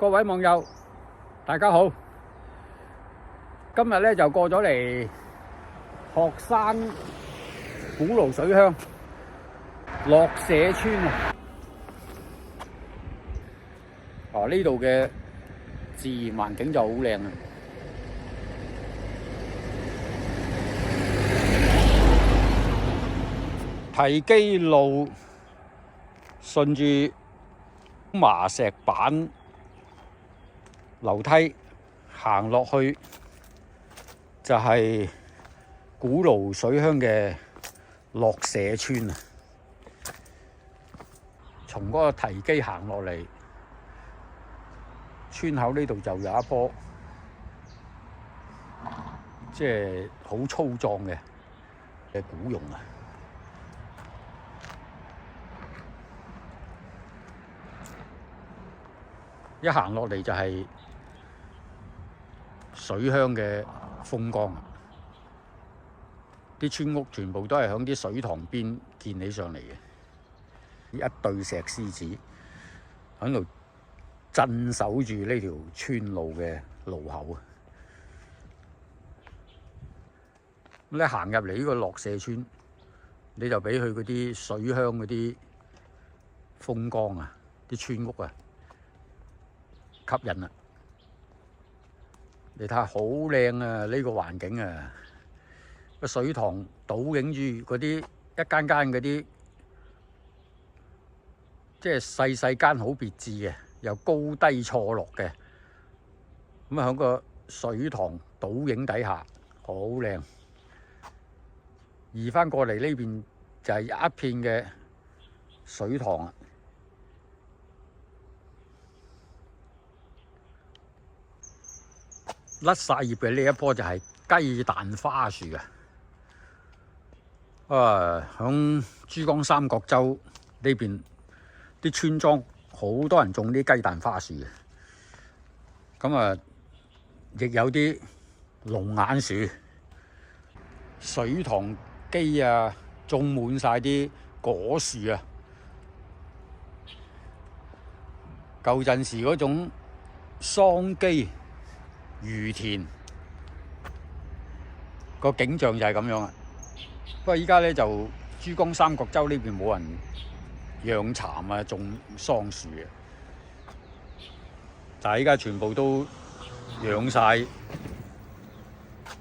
各位網友，大家好！今日咧就過咗嚟鶴山古爐水鄉樂社村啊！呢度嘅自然環境就好靚啊！堤基路順住麻石板樓梯行落去，就係古爐水鄉嘅樂社村啊！從嗰個堤基行落嚟，村口呢度就有一棵即係好粗壯嘅古榕啊！一行落嚟就係水鄉嘅風光啊！啲村屋全部都係響啲水塘邊建起上嚟嘅，一對石獅子喺度鎮守住呢條村路嘅路口啊！咁你行入嚟呢個樂社村，你就俾佢嗰啲水鄉嗰啲風光啊，啲村屋啊吸引啦！你睇下好靚啊！呢個環境啊，個水塘倒影住嗰啲一間間嗰啲，即係細細間好別緻嘅，又高低錯落嘅。咁啊，喺個水塘倒影底下，好靚。移翻過嚟呢邊就係一片嘅水塘啊！甩晒葉嘅呢一棵就係雞蛋花樹啊！響珠江三角洲呢邊啲村莊好多人種啲雞蛋花樹嘅，咁啊亦有啲龍眼樹、水塘基啊，種滿晒啲果樹啊！舊陣時嗰種桑基漁田個景象就係咁樣啊！不過依家咧就珠江三角洲呢邊冇人養蠶啊，種桑樹嘅，但係依家全部都養晒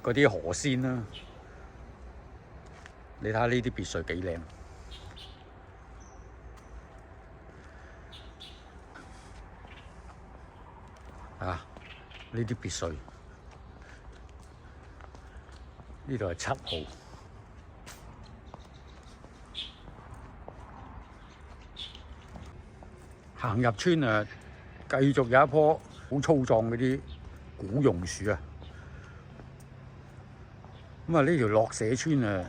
嗰啲河鮮啦。你睇下呢啲別墅幾靚啊！呢啲別墅，呢度係7號。行入村啊，繼續有一棵好粗壯嗰啲古榕樹啊。咁啊，呢條樂社村啊，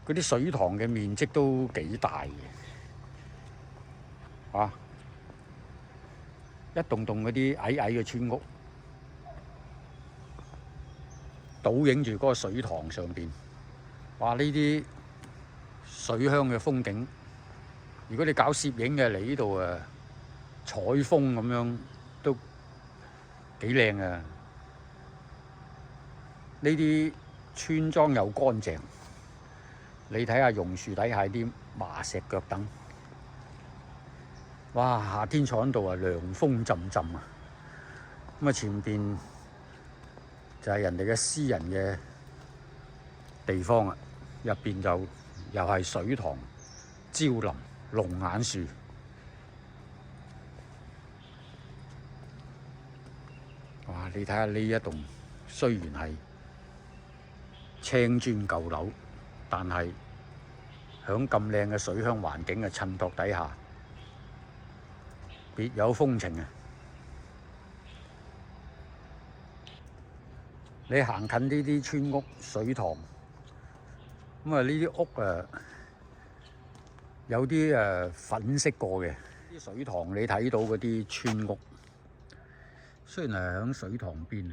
嗰啲水塘嘅面積都幾大嘅，啊！一棟棟嗰啲矮矮嘅村屋，倒影住嗰個水塘上邊，哇！呢啲水鄉嘅風景，如果你搞攝影嘅嚟呢度啊，採風咁樣都幾靚啊！呢啲村莊又乾淨，你睇下榕樹底下啲麻石腳凳。哇！夏天坐喺度啊，涼風陣陣啊！咁啊，前邊就係人哋嘅私人嘅地方啊，入邊就又係水塘、蕉林、龍眼樹。哇！你睇下呢一棟，雖然係青磚舊樓，但係響咁靚嘅水鄉環境嘅襯托底下，別有風情啊！你行近呢啲村屋、水塘，咁啊呢啲屋啊有啲粉飾過嘅。啲水塘你睇到嗰啲村屋，雖然係響水塘邊，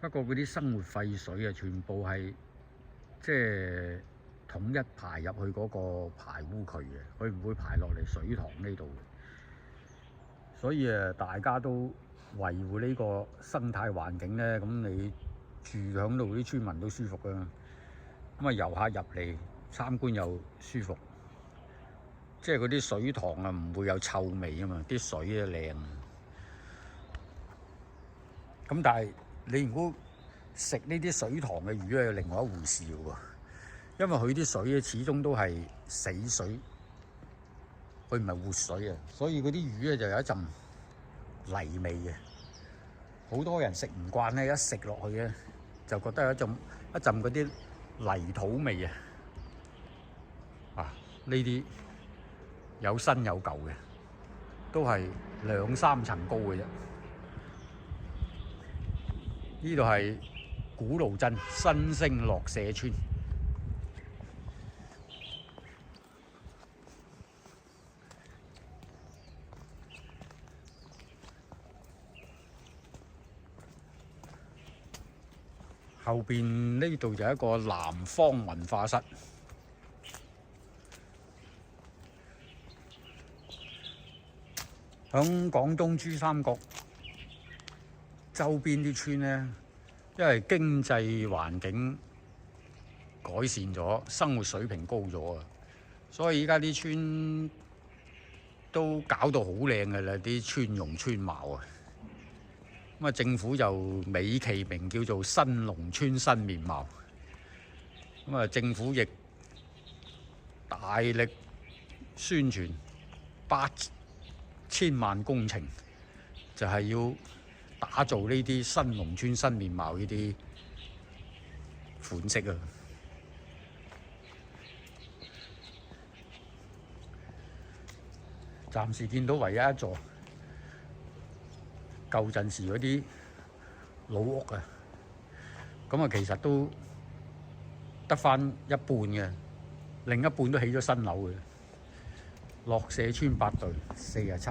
不過嗰啲生活廢水啊，全部係即係統一排入去嗰個排污渠嘅，佢唔會排落嚟水塘呢度。所以大家都維護呢個生態環境咧，咁你住響度啲村民都舒服啊。咁啊，遊客入嚟參觀又舒服，即係嗰啲水塘啊，唔會有臭味啊嘛，啲水啊靚。咁但係你如果食呢啲水塘嘅魚咧，另外一回事喎，因為佢啲水咧始終都係死水，佢唔係活水啊，所以嗰啲魚咧就有一陣泥味嘅。好多人食唔慣咧，一食落去咧就覺得有一陣嗰啲泥土味啊！啊，呢啲有新有舊嘅，都係2、3層高嘅啫。呢度係古路鎮新星落社村。後邊呢度就係一個南方文化室，響廣東珠三角周邊啲村呢，因為經濟環境改善咗，生活水平高咗啊，所以依家啲村都搞到好靚嘅啦，啲村容村貌啊。咁啊，政府就美其名叫做新農村新面貌。咁啊，政府亦大力宣傳8000萬工程，就係要打造呢啲新農村新面貌呢啲款式啊！暫時見到唯一一座舊陣時嗰啲老屋啊，咁啊其實都得返一半嘅，另一半都起咗新樓嘅。落社村8隊47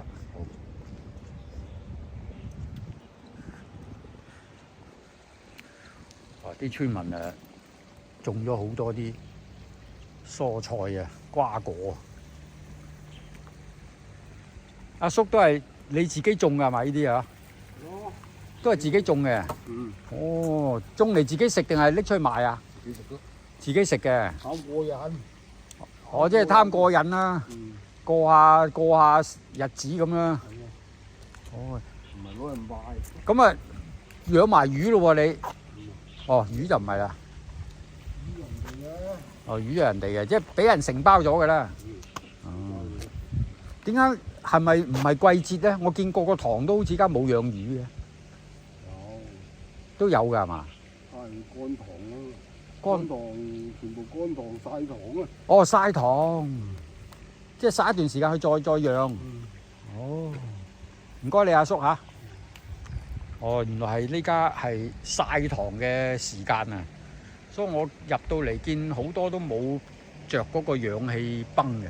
號。啲村民種咗好多啲蔬菜啊、瓜果。阿叔都係你自己種㗎嘛？呢啲啊？都係自己種嘅。哦，種嚟自己食定係拎出去賣啊？自己食嘅。貪過癮。哦，即係貪過癮啦。過下日子咁啦。哦。唔係攞嚟賣。咁啊，養埋魚咯喎你？哦，魚就唔係啦。魚人哋嘅。哦，魚係人哋嘅，即係俾人承包咗㗎啦。哦。點解係咪唔係季節咧？我見個塘都好似而家冇養魚嘅。都有㗎係嘛？係乾塘啊！乾塘全部乾塘曬塘啊！哦，曬塘，即係曬一段時間去再養。哦，唔該你阿叔嚇。哦，原來係呢家係曬塘嘅時間啊！所以我入到嚟見好多都冇着嗰個氧氣泵嘅。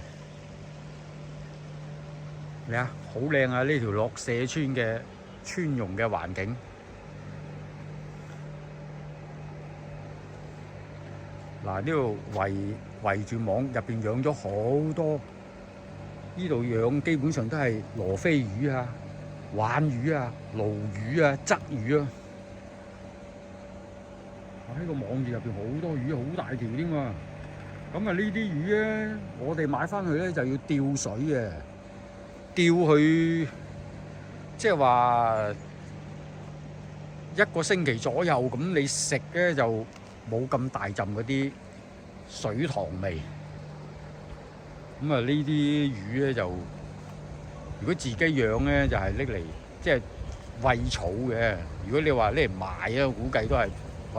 你啊，好靚啊！呢條落社村嘅村容嘅環境。嗱，呢度圍住網入邊養咗好多，呢度養基本上都係羅非魚啊、鯇魚啊、鱸魚啊、鯽魚啊。喺個網字入邊好多魚，好大條添嘛。咁啊，呢啲魚咧，我哋買翻去咧就要吊水嘅，吊佢即係話1個星期左右，咁你食咧就冇咁大陣嗰啲水塘味。咁啊，呢啲魚咧就如果自己養咧，就係拎嚟即係餵草嘅。如果你話拎嚟賣咧，估計都係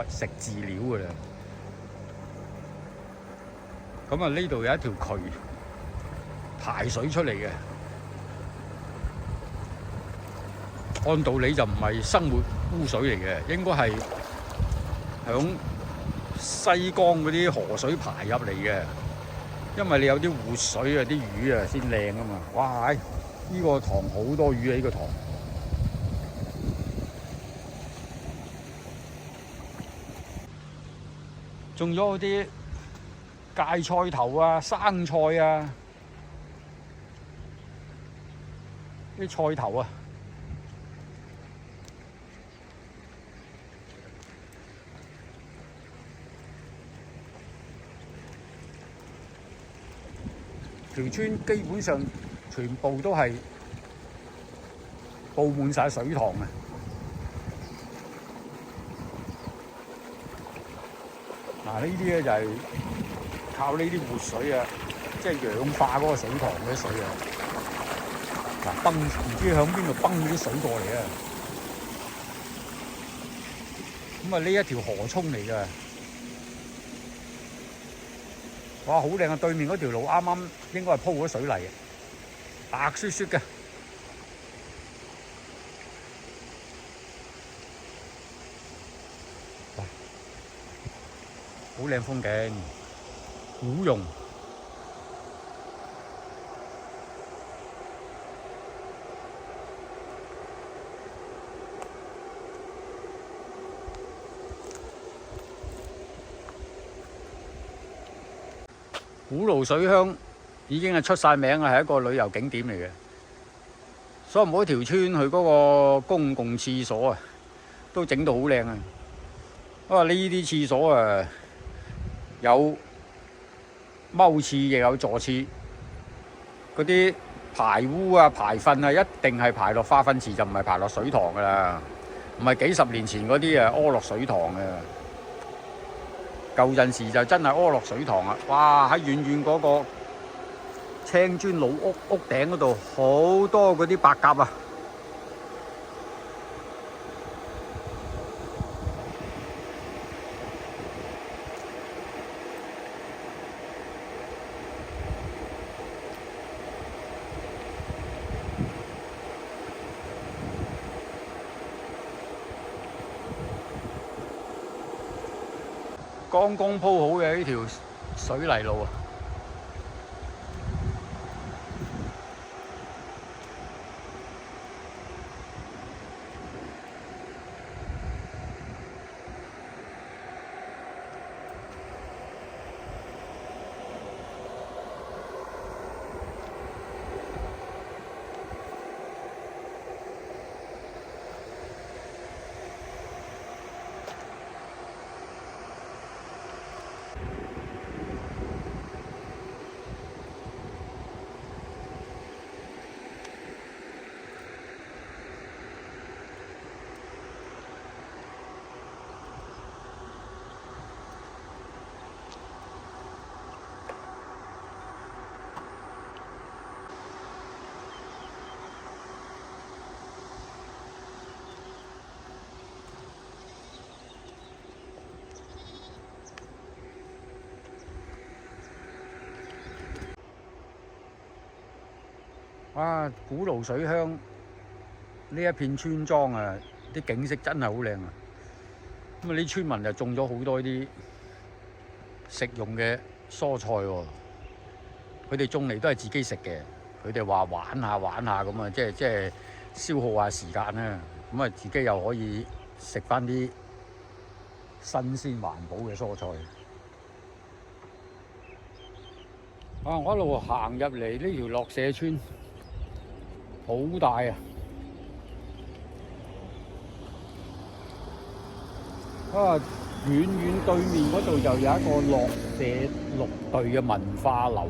食飼料㗎啦。咁啊，呢度有一條渠排水出嚟嘅，按道理就唔係生活污水嚟嘅，應該係響西江嗰啲河水排入嚟嘅，因為你有啲活水啊，啲魚啊先靚啊嘛。哇！呢個塘好多魚啊，呢個塘種咗嗰啲芥菜頭啊、生菜啊。啲菜頭啊。條村基本上全部都係佈滿晒水塘啊！嗱，呢啲咧就係靠呢啲活水啊，即係氧化嗰個水塘嗰啲水啊。嗱，崩唔知響邊度崩啲水過嚟啊！咁啊，呢一條河涌嚟㗎。哇，好靚啊！對面嗰條路啱啱應該係鋪咗水泥嘅，白雪雪嘅。好靚風景，古榕。古爐水鄉已經係出晒名啊，係一個旅遊景點嚟嘅。所以每一條村佢嗰個公共廁所啊，都整到好靚啊！因為呢啲廁所啊，有踎廁亦有坐廁，嗰啲排污啊、排糞啊，一定係排落化糞池，就唔係排落水塘㗎啦。唔係幾十年前嗰啲啊，屙落水塘嘅。舊陣時就真係屙落水塘啊！哇！喺遠遠嗰個青磚老屋頂嗰度，好多嗰啲白鴿啊！剛剛鋪好嘅呢條水泥路啊！哇！古爐水鄉呢一片村莊啊，啲景色真係好靚啊！咁啊，啲村民就種咗好多啲食用嘅蔬菜喎。佢哋種嚟都係自己食嘅。佢哋話玩下咁啊，即係消耗下時間啦。咁啊，自己又可以食翻啲新鮮環保嘅蔬菜。啊！我一路行入嚟呢條落社村。好大啊！遠遠對面嗰度就有一個落社綠隊嘅文化樓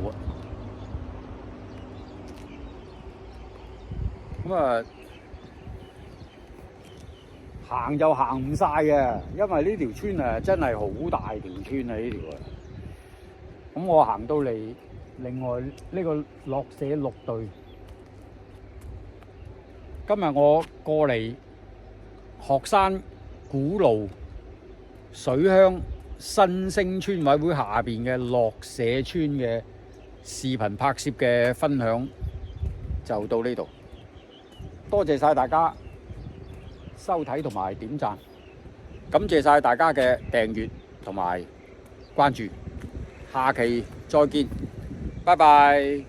啊！行就行唔晒嘅，因為呢條村啊真係好大條村啊！呢條啊，咁我行到嚟另外呢個落社綠隊。今日我過嚟鶴山古爐水鄉新星村委會下邊嘅落社村嘅視頻拍攝嘅分享就到呢度，多謝晒大家收睇同埋點讚，感謝晒大家嘅訂閱同埋關注，下期再見，拜拜。